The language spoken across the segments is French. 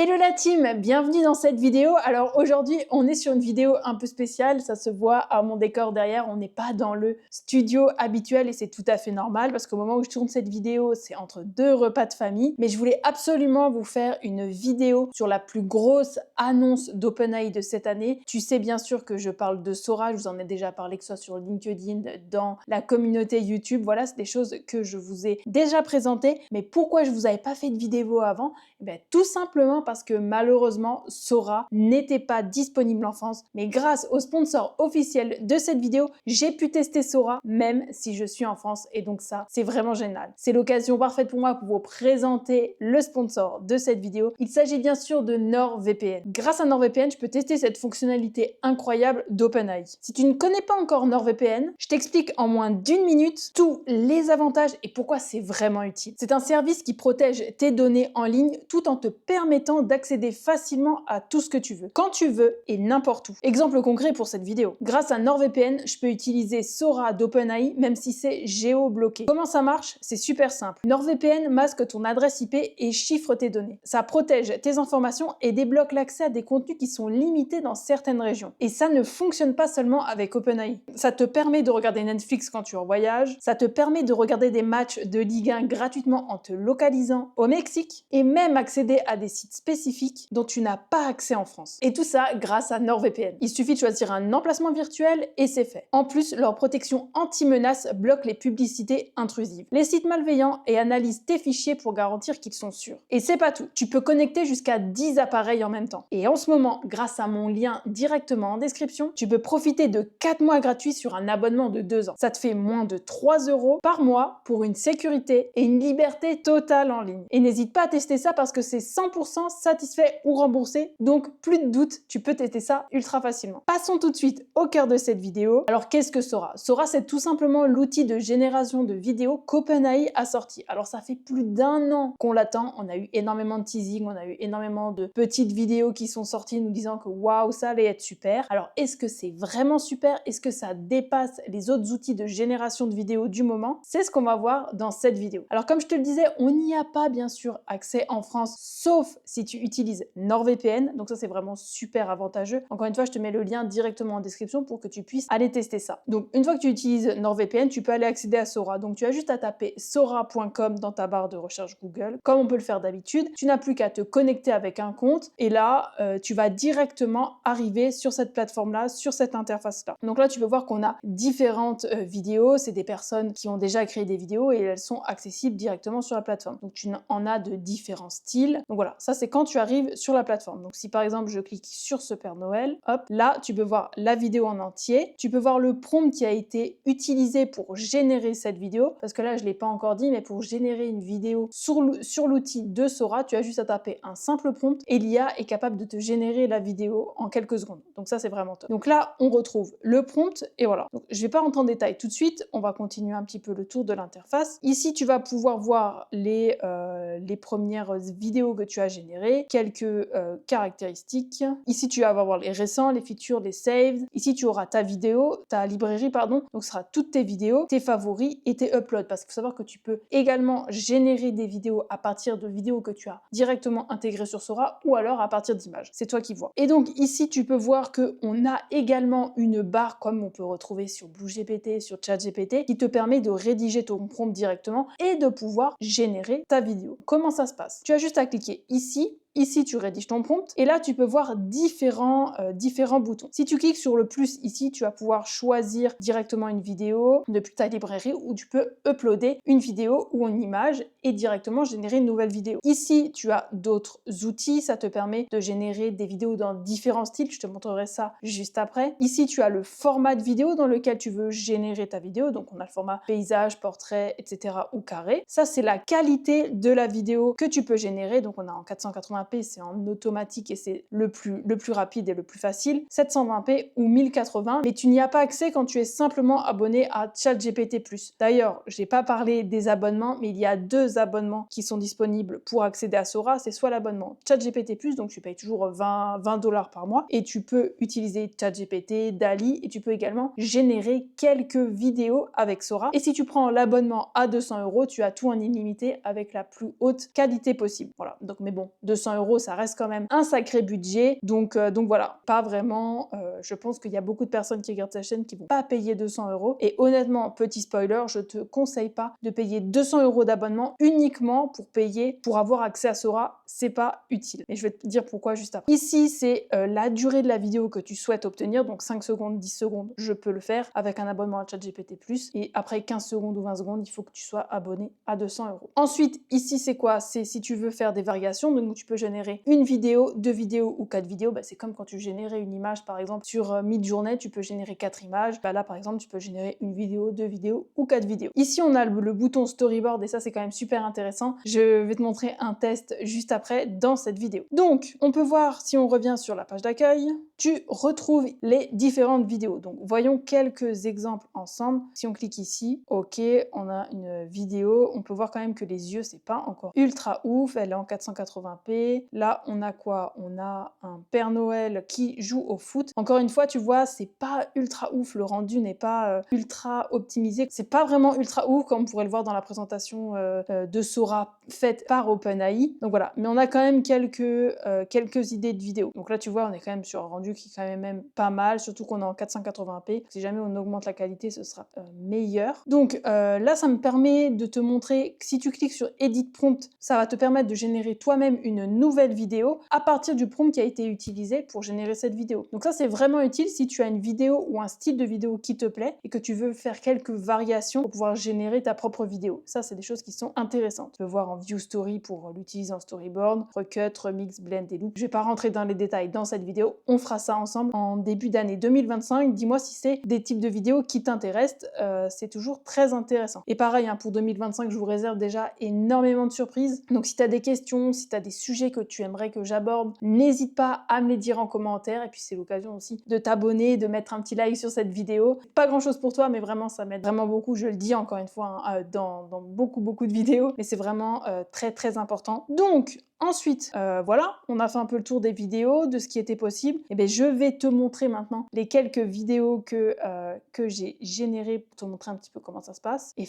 Hello la team, bienvenue dans cette vidéo. Alors aujourd'hui, on est sur une vidéo un peu spéciale, ça se voit à mon décor derrière, on n'est pas dans le studio habituel et c'est tout à fait normal parce qu'au moment où je tourne cette vidéo, c'est entre deux repas de famille. Mais je voulais absolument vous faire une vidéo sur la plus grosse annonce d'OpenAI de cette année. Tu sais bien sûr que je parle de Sora, je vous en ai déjà parlé, que ce soit sur LinkedIn, dans la communauté YouTube. Voilà, c'est des choses que je vous ai déjà présentées. Mais pourquoi je vous avais pas fait de vidéo avant? Eh bien, tout simplement parce que malheureusement, Sora n'était pas disponible en France. Mais grâce au sponsor officiel de cette vidéo, j'ai pu tester Sora même si je suis en France. Et donc ça, c'est vraiment génial. C'est l'occasion parfaite pour moi pour vous présenter le sponsor de cette vidéo. Il s'agit bien sûr de NordVPN. Grâce à NordVPN, je peux tester cette fonctionnalité incroyable d'OpenAI. Si tu ne connais pas encore NordVPN, je t'explique en moins d'une minute tous les avantages et pourquoi c'est vraiment utile. C'est un service qui protège tes données en ligne tout en te permettant d'accéder facilement à tout ce que tu veux, quand tu veux et n'importe où. Exemple concret pour cette vidéo. Grâce à NordVPN, je peux utiliser Sora d'OpenAI même si c'est géobloqué. Comment ça marche? C'est super simple. NordVPN masque ton adresse IP et chiffre tes données. Ça protège tes informations et débloque l'accès à des contenus qui sont limités dans certaines régions. Et ça ne fonctionne pas seulement avec OpenAI. Ça te permet de regarder Netflix quand tu es en voyage, ça te permet de regarder des matchs de Ligue 1 gratuitement en te localisant au Mexique et même accéder à des sites spécifiques dont tu n'as pas accès en France. Et tout ça grâce à NordVPN. Il suffit de choisir un emplacement virtuel et c'est fait. En plus, leur protection anti-menace bloque les publicités intrusives, les sites malveillants et analyse tes fichiers pour garantir qu'ils sont sûrs. Et c'est pas tout. Tu peux connecter jusqu'à 10 appareils en même temps. Et en ce moment, grâce à mon lien directement en description, tu peux profiter de 4 mois gratuits sur un abonnement de 2 ans. Ça te fait moins de 3 € par mois pour une sécurité et une liberté totale en ligne. Et n'hésite pas à tester ça parce que c'est 100% satisfait ou remboursé, donc plus de doute, tu peux tester ça ultra facilement. Passons tout de suite au cœur de cette vidéo. Alors qu'est-ce que Sora? Sora, c'est tout simplement l'outil de génération de vidéos qu'OpenAI a sorti. Alors ça fait plus d'1 an qu'on l'attend, on a eu énormément de teasing, on a eu énormément de petites vidéos qui sont sorties nous disant que waouh, ça allait être super. Alors est-ce que c'est vraiment super? Est-ce que ça dépasse les autres outils de génération de vidéos du moment? C'est ce qu'on va voir dans cette vidéo. Alors comme je te le disais, on n'y a pas bien sûr accès en France, sauf si tu utilises NordVPN, donc ça c'est vraiment super avantageux. Encore une fois, je te mets le lien directement en description pour que tu puisses aller tester ça. Donc une fois que tu utilises NordVPN, tu peux aller accéder à Sora. Donc tu as juste à taper sora.com dans ta barre de recherche Google, comme on peut le faire d'habitude. Tu n'as plus qu'à te connecter avec un compte et là, tu vas directement arriver sur cette plateforme-là, sur cette interface-là. Donc là, tu peux voir qu'on a différentes vidéos. C'est des personnes qui ont déjà créé des vidéos et elles sont accessibles directement sur la plateforme. Donc tu en as de différents styles. Donc voilà, ça c'est quand tu arrives sur la plateforme. Donc si par exemple je clique sur ce Père Noël, hop, là tu peux voir la vidéo en entier. Tu peux voir le prompt qui a été utilisé pour générer cette vidéo. Parce que là je l'ai pas encore dit, mais pour générer une vidéo sur l'outil de Sora, tu as juste à taper un simple prompt et l'IA est capable de te générer la vidéo en quelques secondes. Donc ça c'est vraiment top. Donc là on retrouve le prompt et voilà. Donc je vais pas rentrer en détail tout de suite, on va continuer un petit peu le tour de l'interface. Ici tu vas pouvoir voir les premières vidéos que tu as générées, quelques caractéristiques. Ici tu vas avoir les récents, les features, les saves. Ici tu auras ta vidéo, ta librairie pardon, donc ce sera toutes tes vidéos, tes favoris et tes uploads, parce qu'il faut savoir que tu peux également générer des vidéos à partir de vidéos que tu as directement intégrées sur Sora ou alors à partir d'images. C'est toi qui vois. Et donc ici tu peux voir qu'on a également une barre comme on peut retrouver sur BlueGPT, sur ChatGPT, qui te permet de rédiger ton prompt directement et de pouvoir générer ta vidéo. Comment ça se passe? Tu as juste à cliquer ici. Ici, tu rédiges ton prompt et là, tu peux voir différents boutons. Si tu cliques sur le plus ici, tu vas pouvoir choisir directement une vidéo depuis ta librairie où tu peux uploader une vidéo ou une image et directement générer une nouvelle vidéo. Ici, tu as d'autres outils. Ça te permet de générer des vidéos dans différents styles. Je te montrerai ça juste après. Ici, tu as le format de vidéo dans lequel tu veux générer ta vidéo. Donc, on a le format paysage, portrait, etc. ou carré. Ça, c'est la qualité de la vidéo que tu peux générer. Donc, on a en 480p, c'est en automatique et c'est le plus rapide et le plus facile, 720p ou 1080, mais tu n'y as pas accès quand tu es simplement abonné à ChatGPT+. D'ailleurs, j'ai pas parlé des abonnements, mais il y a 2 abonnements qui sont disponibles pour accéder à Sora. C'est soit l'abonnement ChatGPT+, donc tu payes toujours 20 $ par mois, et tu peux utiliser ChatGPT, DALL-E, et tu peux également générer quelques vidéos avec Sora. Et si tu prends l'abonnement à 200 €, tu as tout en illimité avec la plus haute qualité possible. Voilà, donc mais bon, 200 200 €, ça reste quand même un sacré budget. Donc voilà, pas vraiment. Je pense qu'il y a beaucoup de personnes qui regardent sa chaîne qui vont pas payer 200 €. Et honnêtement, petit spoiler, je te conseille pas de payer 200 € d'abonnement uniquement pour avoir accès à Sora. C'est pas utile. Et je vais te dire pourquoi juste après. Ici, c'est la durée de la vidéo que tu souhaites obtenir. Donc 5 secondes, 10 secondes, je peux le faire avec un abonnement à ChatGPT+. Et après 15 secondes ou 20 secondes, il faut que tu sois abonné à 200 €. Ensuite, ici, c'est quoi? C'est si tu veux faire des variations. Donc tu peux générer une vidéo, 2 vidéos ou 4 vidéos. C'est comme quand tu générais une image, par exemple, sur Midjourney, tu peux générer 4 images. Là, par exemple, tu peux générer une vidéo, 2 vidéos ou 4 vidéos. Ici, on a le bouton storyboard et ça, c'est quand même super intéressant. Je vais te montrer un test juste après dans cette vidéo. Donc, on peut voir, si on revient sur la page d'accueil, tu retrouves les différentes vidéos. Donc, voyons quelques exemples ensemble. Si on clique ici, ok, on a une vidéo. On peut voir quand même que les yeux, c'est pas encore ultra ouf. Elle est en 480p. Là, on a quoi? On a un Père Noël qui joue au foot. Encore une fois, tu vois, c'est pas ultra ouf. Le rendu n'est pas ultra optimisé. C'est pas vraiment ultra ouf comme on pourrait le voir dans la présentation de Sora faite par OpenAI. Donc voilà, mais on a quand même quelques idées de vidéos. Donc là, tu vois, on est quand même sur un rendu qui est quand même pas mal, surtout qu'on est en 480p. Si jamais on augmente la qualité, ce sera meilleur. Donc là, ça me permet de te montrer que si tu cliques sur Edit Prompt, ça va te permettre de générer toi-même une nouvelle vidéo à partir du prompt qui a été utilisé pour générer cette vidéo. Donc ça, c'est vraiment utile si tu as une vidéo ou un style de vidéo qui te plaît et que tu veux faire quelques variations pour pouvoir générer ta propre vidéo. Ça, c'est des choses qui sont intéressantes. Tu peux voir en View Story pour l'utiliser en storyboard, recut, remix, blend et loop. Je vais pas rentrer dans les détails dans cette vidéo. On fera ça ensemble en début d'année 2025. Dis-moi si c'est des types de vidéos qui t'intéressent. C'est toujours très intéressant. Et pareil, pour 2025, je vous réserve déjà énormément de surprises. Donc si tu as des questions, si tu as des sujets que tu aimerais que j'aborde, n'hésite pas à me les dire en commentaire. Et puis c'est l'occasion aussi de t'abonner, de mettre un petit like sur cette vidéo. Pas grand chose pour toi, mais vraiment ça m'aide vraiment beaucoup. Je le dis encore une fois dans beaucoup de vidéos, mais c'est vraiment très important. Donc ensuite, voilà, on a fait un peu le tour des vidéos, de ce qui était possible. Et bien, je vais te montrer maintenant les quelques vidéos que j'ai générées pour te montrer un petit peu comment ça se passe et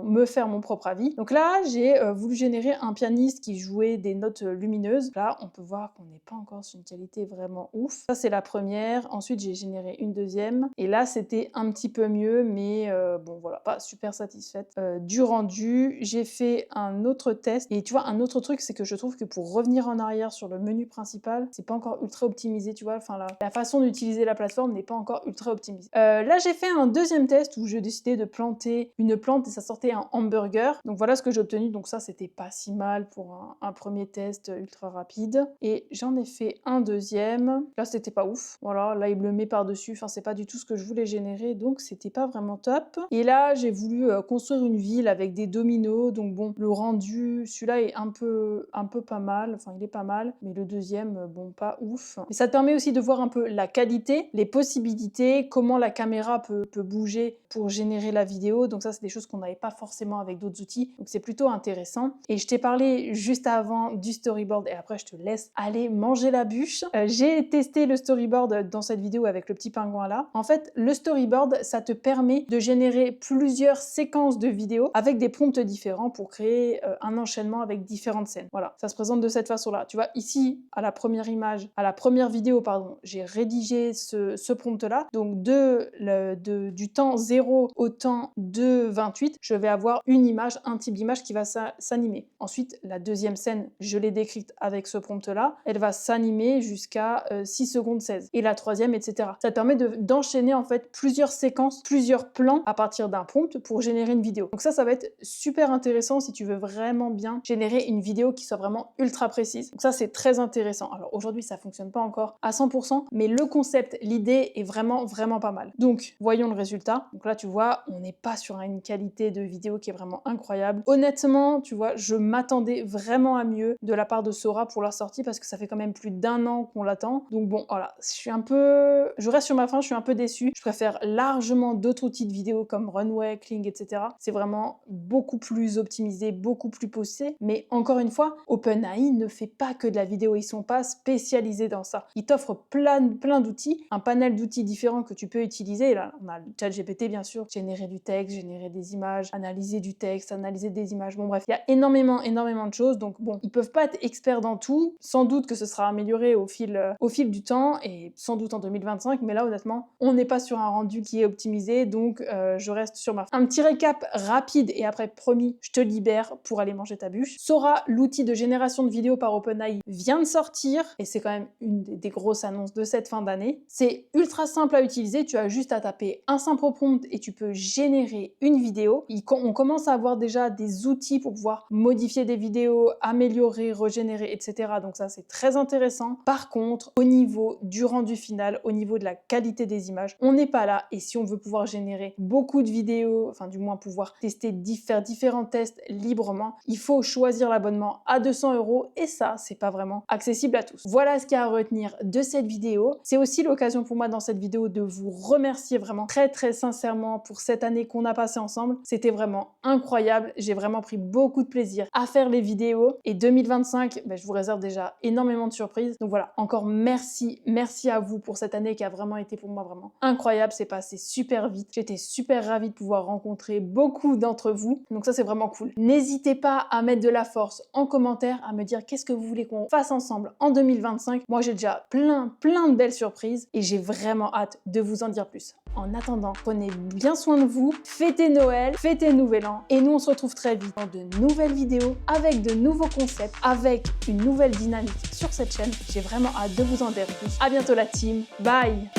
me faire mon propre avis. Donc là, j'ai voulu générer un pianiste qui jouait des notes lumineuses. Là, on peut voir qu'on n'est pas encore sur une qualité vraiment ouf. Ça, c'est la première. Ensuite, j'ai généré une deuxième. Et là, c'était un petit peu mieux, mais bon, voilà, pas super satisfaite du rendu. J'ai fait un autre test. Et tu vois, un autre truc, c'est que je trouve que pour revenir en arrière sur le menu principal, c'est pas encore ultra optimisé, tu vois. Enfin, la façon d'utiliser la plateforme n'est pas encore ultra optimisée. Là, j'ai fait un deuxième test où j'ai décidé de planter une plante et ça sortait un hamburger. Donc voilà ce que j'ai obtenu. Donc ça, c'était pas si mal pour un premier test ultra rapide. Et j'en ai fait un deuxième. Là, c'était pas ouf. Voilà, là, il me le met par-dessus. Enfin, c'est pas du tout ce que je voulais générer, donc c'était pas vraiment top. Et là, j'ai voulu construire une ville avec des dominos. Donc bon, le rendu, celui-là est un peu pas mal. Enfin, il est pas mal. Mais le deuxième, bon, pas ouf. Mais ça te permet aussi de voir un peu la qualité, les possibilités, comment la caméra peut bouger pour générer la vidéo. Donc ça, c'est des choses qu'on n'avait pas forcément avec d'autres outils. Donc c'est plutôt intéressant. Et je t'ai parlé juste avant du storyboard et après, je te laisse aller manger la bûche. J'ai testé le storyboard dans cette vidéo avec le petit pingouin là. En fait, le storyboard, ça te permet de générer plusieurs séquences de vidéos avec des prompts différents pour créer un enchaînement avec différentes scènes. Voilà, ça se présente de cette façon-là. Tu vois, ici, à la première vidéo, pardon, j'ai rédigé ce prompt-là. Donc, du temps 0 au temps de 28, je vais avoir une image, un type d'image qui va s'animer. Ensuite, la deuxième scène, je l'ai décrite avec ce prompt-là. Elle va s'animer jusqu'à 6 secondes 16. Et la troisième, etc. Ça te permet d'enchaîner en fait plusieurs séquences, plusieurs plans à partir d'un prompt pour générer une vidéo. Donc ça va être super intéressant si tu veux vraiment bien générer une vidéo qui soit vraiment ultra précise. Donc ça, c'est très intéressant. Alors aujourd'hui, ça fonctionne pas encore à 100%, mais le concept, l'idée est vraiment pas mal. Donc, voyons le résultat. Donc là, tu vois, on n'est pas sur une qualité de vidéo qui est vraiment incroyable. Honnêtement, tu vois, je m'attendais vraiment à mieux de la part de Sora pour leur sortie parce que ça fait quand même plus d'1 an qu'on l'attend. Donc bon, voilà, je reste sur ma faim, je suis un peu déçue. Je préfère largement d'autres outils de vidéo comme Runway, Kling, etc. C'est vraiment beaucoup plus optimisé, beaucoup plus poussé. Mais encore une fois, OpenAI OpenAI ne fait pas que de la vidéo, ils sont pas spécialisés dans ça. Ils t'offrent plein d'outils, un panel d'outils différents que tu peux utiliser. Là, on a le ChatGPT bien sûr, générer du texte, générer des images, analyser du texte, analyser des images. Bon bref, il y a énormément de choses. Donc bon, ils peuvent pas être experts dans tout. Sans doute que ce sera amélioré au fil du temps et sans doute en 2025. Mais là, honnêtement, on n'est pas sur un rendu qui est optimisé. Donc je reste sur ma fin. Un petit récap rapide et après, promis, je te libère pour aller manger ta bûche. Sora, l'outil de génération de vidéos par OpenAI, vient de sortir et c'est quand même une des grosses annonces de cette fin d'année. C'est ultra simple à utiliser. Tu as juste à taper un simple prompt et tu peux générer une vidéo. On commence à avoir déjà des outils pour pouvoir modifier des vidéos, améliorer, régénérer, etc. Donc ça, c'est très intéressant. Par contre, au niveau du rendu final, au niveau de la qualité des images, on n'est pas là. Et si on veut pouvoir générer beaucoup de vidéos, enfin du moins pouvoir tester, faire différents tests librement, il faut choisir l'abonnement à 200 € et ça, c'est pas vraiment accessible à tous. Voilà ce qu'il y a à retenir de cette vidéo. C'est aussi l'occasion pour moi dans cette vidéo de vous remercier vraiment très sincèrement pour cette année qu'on a passée ensemble. C'était vraiment incroyable. J'ai vraiment pris beaucoup de plaisir à faire les vidéos et 2025, je vous réserve déjà énormément de surprises. Donc voilà, encore merci à vous pour cette année qui a vraiment été pour moi vraiment incroyable. C'est passé super vite. J'étais super ravie de pouvoir rencontrer beaucoup d'entre vous. Donc ça, c'est vraiment cool. N'hésitez pas à mettre de la force en commentaire, à me dire qu'est-ce que vous voulez qu'on fasse ensemble en 2025. Moi, j'ai déjà plein de belles surprises et j'ai vraiment hâte de vous en dire plus. En attendant, prenez bien soin de vous, fêtez Noël, fêtez Nouvel An et nous on se retrouve très vite dans de nouvelles vidéos avec de nouveaux concepts, avec une nouvelle dynamique sur cette chaîne. J'ai vraiment hâte de vous en dire plus. À bientôt la team, bye!